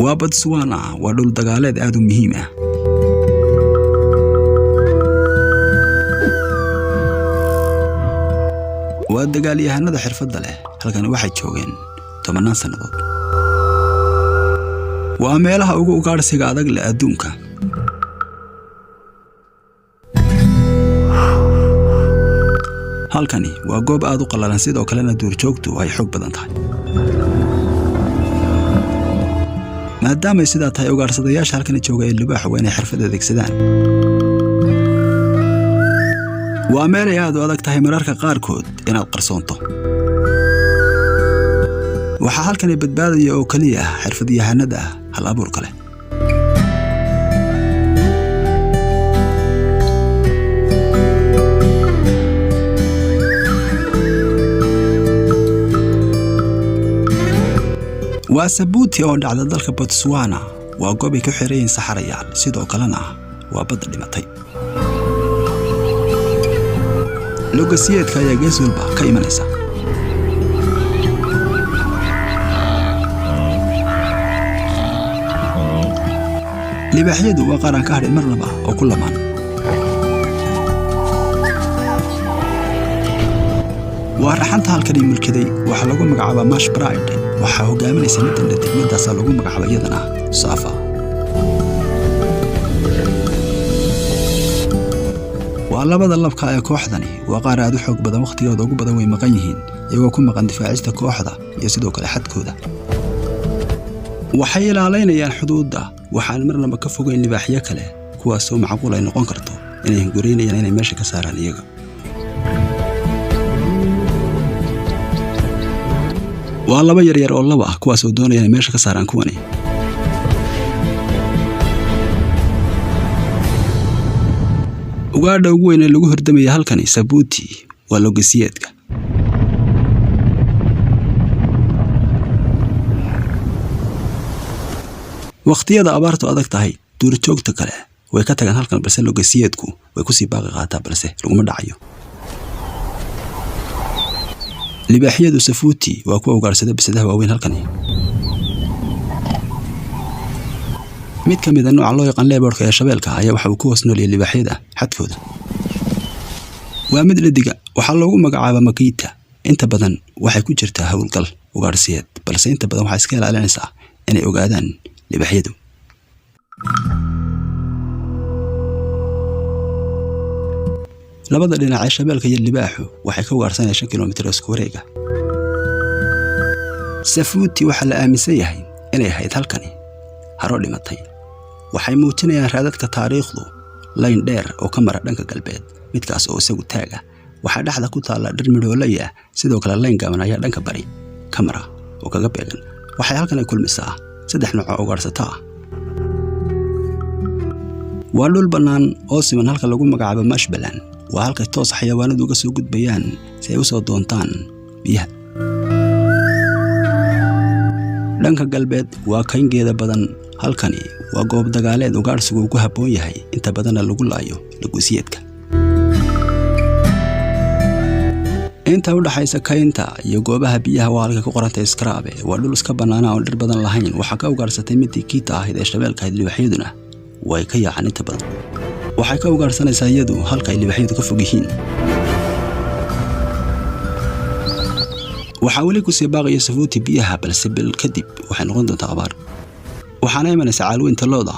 وبوتسوانا ودول دقالات آدو مهمة والدقاليهانada xirfadda leh halkan waxay joogeen 10 sanadood waa meelaha ugu ugaarsiga adag leh adduunka halkani waa goob aad u qallalan sidoo kalena duurjoogtu ay xoog badan tahay maadaama sidaa tahay ugaarsadayaasha halkan jooga ee libaax waa inay xirfad adeegsadaan waa meel ay aad u adag tahay mararka qaarkood inaad qarsoonto waxa halkan badbaadaya oo kaliya xirfadyahanada hal abuur kale waa Sabuuti oo dhacda dalka Botswana waa goob ay ku xireen saxarayaal sidoo kalena waa bad dhimatay lugasiyeedka ayaa gees walba ka imanaysa libaaxyadu waa qaran ka hadhay marnaba oo ku lamaan waa raxanta halkani mulkiday waxa lagu magacaabaa Mash Bride waxa hogaaminaysa midda degmadaas lagu magacaabo iyadana Safa labada labka ee kooxdani waa qaar aad u xoog badan waqtigooda ugu badan way maqan yihiin iyagoo ku maqan difaacista kooxda iyo sidoo kale xadkooda waxay ilaalinayaan xuduudda waxaan marnaba ka fogeyn libaaxyo kale kuwaas oo macquul ay noqon karto inay gureynayaan inay meesha ka saaraan iyaga waa laba yar oo laba kuwaas oo doonaya inay meesha ka saaraan kuwani ugaadha ugu weyn ee lagu hordamaya halkani Sabuuti waa lugasiyeedka waqtiyada abaartu adag tahay duurjoogta kale way ka tagaan halkan balse lugasiyeedku way ku sii baaqi qaataa balse laguma dhacayo libaaxyadu Sabuuti waa kuwa ugaarsada bisadaha waaweyn halkani mid kamid ah nooca loo yaqaan leebarka ee shabeelka ayaa waxa uu ku hoos nool yahay libaaxyada xadkooda waa mid ladiga waxa loogu magacaabaa Makita inta badan waxay ku jirtaa hawlgal ugaarsiyeed balse inta badan waxa iska ilaalinaysaa inay ogaadaan libaaxyadu labada dhinac ee shabeelka iyo libaaxu waxay ka ugaarsanayaan 5 kiiloomitir isku wareega Sabuuti waxa la aaminsan yahay inay ahayd halkani haro dhimatay waxay muujinayaan raadadka taariikhdu layn dheer oo ka mara dhanka galbeed midkaas oo isagu taaga waxa dhaxda ku taala dhir midhoolaya sidoo kale layn gaaban ayaa dhanka bari ka mara oo kaga beegan waxay halkan ay kulmisaa 3 nooc oo ugaarsata waa dhul bannaan oo siman halka lagu magacaabo Mashbalan waa halka toos xayawaanadu uga soo gudbayaan si ay u soo doontaan biyaha dhanka galbeed waa kayngeeda badan halkani waa goob dagaaleed ugaarsigu ku habboon yahay inta badan lagu laayo lugasiyeedka inta u dhaxaysa kaynta iyo goobaha biyaha waa halka ku qorantay Skrabe waa dhul iska banaana oo dhir badan lahayn waxa ka ugaarsatay midii Kita ahayd ee shabeelka ahayd libaaxyaduna way ka yaacaan inta badan waxay ka ugaarsanaysaa iyadu halka ay libaaxyadu ka fog yihiin waxa wali ku sii baaqaya Sabuuti biyaha balse bil kadib waxay noqon doontaa abaar waxaana imanaysa caalweynta looda